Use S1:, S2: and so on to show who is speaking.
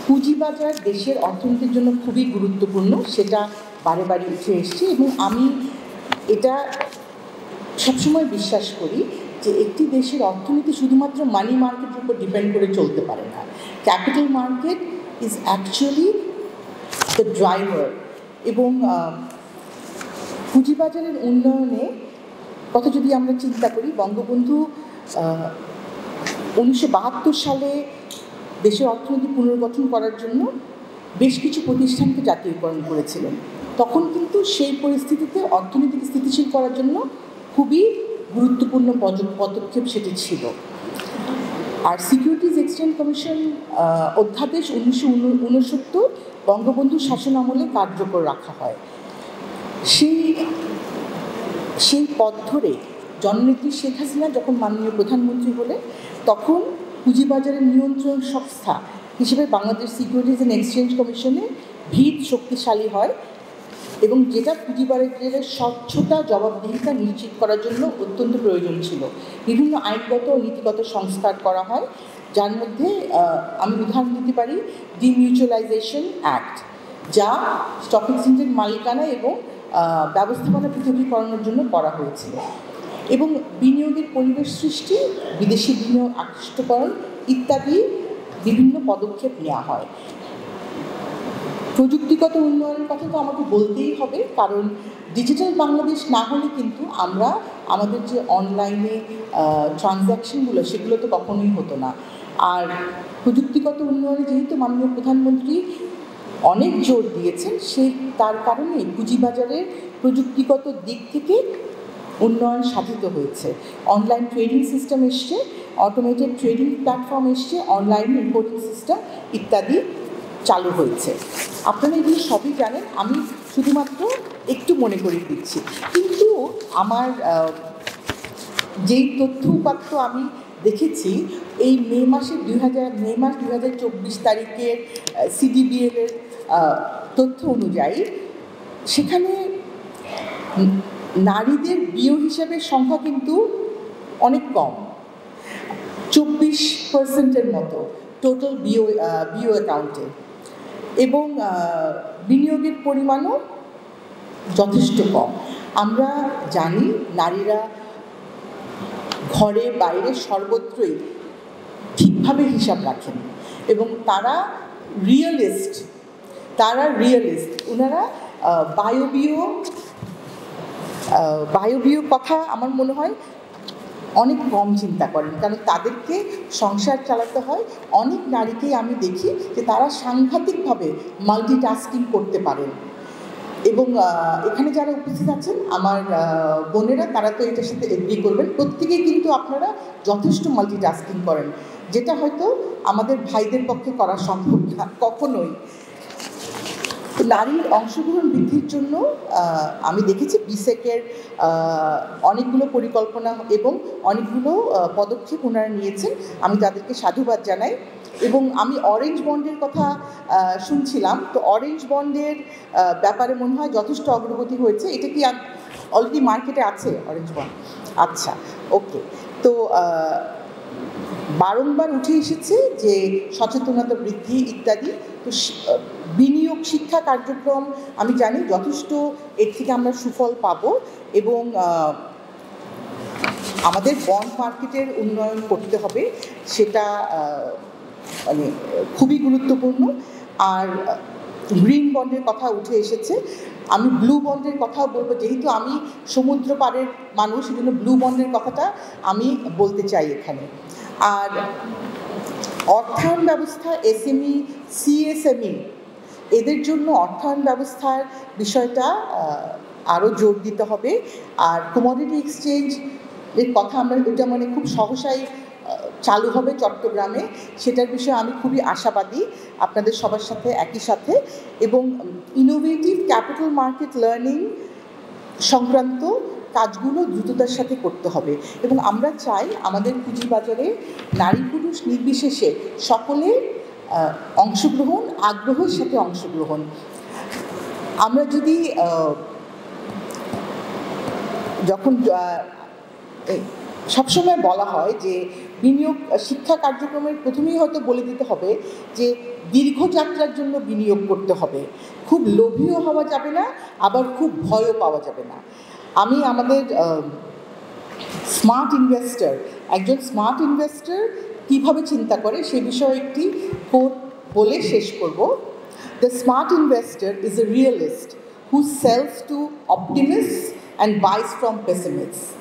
S1: পুঁজিবাজার দেশের অর্থনীতির জন্য খুবই গুরুত্বপূর্ণ, সেটা বারে বারে উঠে এসছে এবং আমি এটা সবসময় বিশ্বাস করি যে একটি দেশের অর্থনীতি শুধুমাত্র মানি মার্কেটের উপর ডিপেন্ড করে চলতে পারে না। Capital market is actually the driver. এবং পুঁজিবাজারের উন্নয়নে কথা যদি আমরা চিন্তা করি, বঙ্গবন্ধু 1972 সালে দেশের অর্থনীতি পুনর্গঠন করার জন্য বেশ কিছু প্রতিষ্ঠানকে জাতীয়করণ করেছিলেন। তখন কিন্তু সেই পরিস্থিতিতে অর্থনীতিকে স্থিতিশীল করার জন্য খুবই গুরুত্বপূর্ণ পদক্ষেপ সেটি ছিল। আর সিকিউরিটিজ এক্সচেঞ্জ কমিশন অধ্যাদেশ 1969 বঙ্গবন্ধু শাসন আমলে কার্যকর রাখা হয়। সেই পথ ধরে জননেত্রী শেখ হাসিনা যখন মাননীয় প্রধানমন্ত্রী হলেন, তখন পুঁজিবাজারের নিয়ন্ত্রণ সংস্থা হিসেবে বাংলাদেশ সিকিউরিটিজ অ্যান্ড এক্সচেঞ্জ কমিশনের ভিত শক্তিশালী হয় এবং যেটা পুঁজিবাজারের স্বচ্ছতা জবাবদিহিতা নিশ্চিত করার জন্য অত্যন্ত প্রয়োজন ছিল। বিভিন্ন আইনগত ও নীতিগত সংস্কার করা হয়, যার মধ্যে আমি উদাহরণ দিতে পারি ডিমিউচুয়ালাইজেশন অ্যাক্ট, যা স্টক এক্সচেঞ্জের মালিকানা এবং ব্যবস্থাপনা পৃথকীকরণের জন্য করা হয়েছিল, এবং বিনিয়োগের পরিবেশ সৃষ্টি, বিদেশি বিনিয়োগ আকৃষ্টকরণ ইত্যাদি বিভিন্ন পদক্ষেপ নেওয়া হয়। প্রযুক্তিগত উন্নয়নের কথা তো আমাকে বলতেই হবে, কারণ ডিজিটাল বাংলাদেশ না হলে কিন্তু আমরা আমাদের যে অনলাইনে ট্রানজ্যাকশনগুলো সেগুলো তো কখনোই হতো না। আর প্রযুক্তিগত উন্নয়নে যেহেতু মাননীয় প্রধানমন্ত্রী অনেক জোর দিয়েছেন, তার কারণে পুঁজিবাজারের প্রযুক্তিগত দিক থেকে উন্নয়ন সাধিত হয়েছে। অনলাইন ট্রেডিং সিস্টেম এসছে, অটোমেটেড ট্রেডিং প্ল্যাটফর্ম এসছে, অনলাইন রিপোর্টিং সিস্টেম ইত্যাদি চালু হয়েছে। আপনারা এগুলো সবই জানেন, আমি শুধুমাত্র একটু মনে করে দিচ্ছি। কিন্তু আমার যেই তথ্য উপাত্ত আমি দেখেছি, এই মে মাস 2024 তারিখের সিডিবিএল-এর তথ্য অনুযায়ী সেখানে নারীদের বিও হিসাবের সংখ্যা কিন্তু অনেক কম, 24% মতো টোটাল বিও অ্যাকাউন্টে, এবং বিনিয়োগের পরিমাণও যথেষ্ট কম। আমরা জানি নারীরা ঘরে বাইরে সর্বত্রই ঠিকভাবে হিসাব রাখেন এবং তারা রিয়েলিস্ট। ওনারা বায়বীয় কথা আমার মনে হয় অনেক কম চিন্তা করেন, কারণ তাদেরকে সংসার চালাতে হয়। অনেক নারীকেই আমি দেখি যে তারা সাংঘাতিকভাবে মাল্টিটাস্কিং করতে পারেন, এবং এখানে যারা উপস্থিত আছেন আমার বোনেরা, তারা তো এটার সাথে এগ্রি করবেন। প্রত্যেকেই কিন্তু আপনারা যথেষ্ট মাল্টিটাস্কিং করেন, যেটা হয়তো আমাদের ভাইদের পক্ষে করা সম্ভব না কখনোই। নারীর অংশগ্রহণ বৃদ্ধির জন্য আমি দেখেছি বিসেকের অনেকগুলো পরিকল্পনা এবং অনেকগুলো পদক্ষেপ ওনারা নিয়েছেন, আমি তাদেরকে সাধুবাদ জানাই। এবং আমি অরেঞ্জ বন্ডের কথা শুনছিলাম, তো অরেঞ্জ বন্ডের ব্যাপারে মনে হয় যথেষ্ট অগ্রগতি হয়েছে। এটা কি অলরেডি মার্কেটে আছে অরেঞ্জ বন্ড? আচ্ছা, ওকে। তো বারংবার উঠে এসেছে যে সচেতনতা বৃদ্ধি ইত্যাদি। তো বিনিয়োগ শিক্ষা কার্যক্রম আমি জানি যথেষ্ট এর থেকে আমরা সুফল পাব, এবং আমাদের বন্ড মার্কেটের উন্নয়ন করতে হবে, সেটা মানে খুবই গুরুত্বপূর্ণ। আর গ্রিন বন্ডের কথা উঠে এসেছে, আমি ব্লু বন্ডের কথাও বলবো, যেহেতু আমি সমুদ্র পাড়ের মানুষ, সেজন্য ব্লু বন্ডের কথাটা আমি বলতে চাই এখানে। আর অর্থায়ন ব্যবস্থা, এসএমই, সিএসএমই, এদের জন্য অর্থায়ন ব্যবস্থার বিষয়টা আরও জোর দিতে হবে। আর কমোডিটি এক্সচেঞ্জ এর কথা আমরা, এটা মানে খুব সহসাই চালু হবে চট্টগ্রামে, সেটার বিষয়ে আমি খুবই আশাবাদী আপনাদের সবার সাথে একই সাথে। এবং ইনোভেটিভ ক্যাপিটাল মার্কেট লার্নিং সংক্রান্ত কাজগুলো দ্রুততার সাথে করতে হবে, এবং আমরা চাই আমাদের পুঁজিবাজারে নারী পুরুষ নির্বিশেষে সকলে অংশগ্রহণ, আগ্রহের সাথে অংশগ্রহণ। আমরা যদি যখন সবসময় বলা হয় যে বিনিয়োগ শিক্ষা কার্যক্রমের প্রথমেই হয়তো বলে দিতে হবে যে দীর্ঘযাত্রার জন্য বিনিয়োগ করতে হবে, খুব লোভীও হওয়া যাবে না, আবার খুব ভয়ও পাওয়া যাবে না। আমি আমাদের স্মার্ট ইনভেস্টর, একজন স্মার্ট ইনভেস্টর কীভাবে চিন্তা করে সে বিষয়ে একটি কোট বলে শেষ করব। The smart investor is a realist who sells to optimists and buys from pessimists.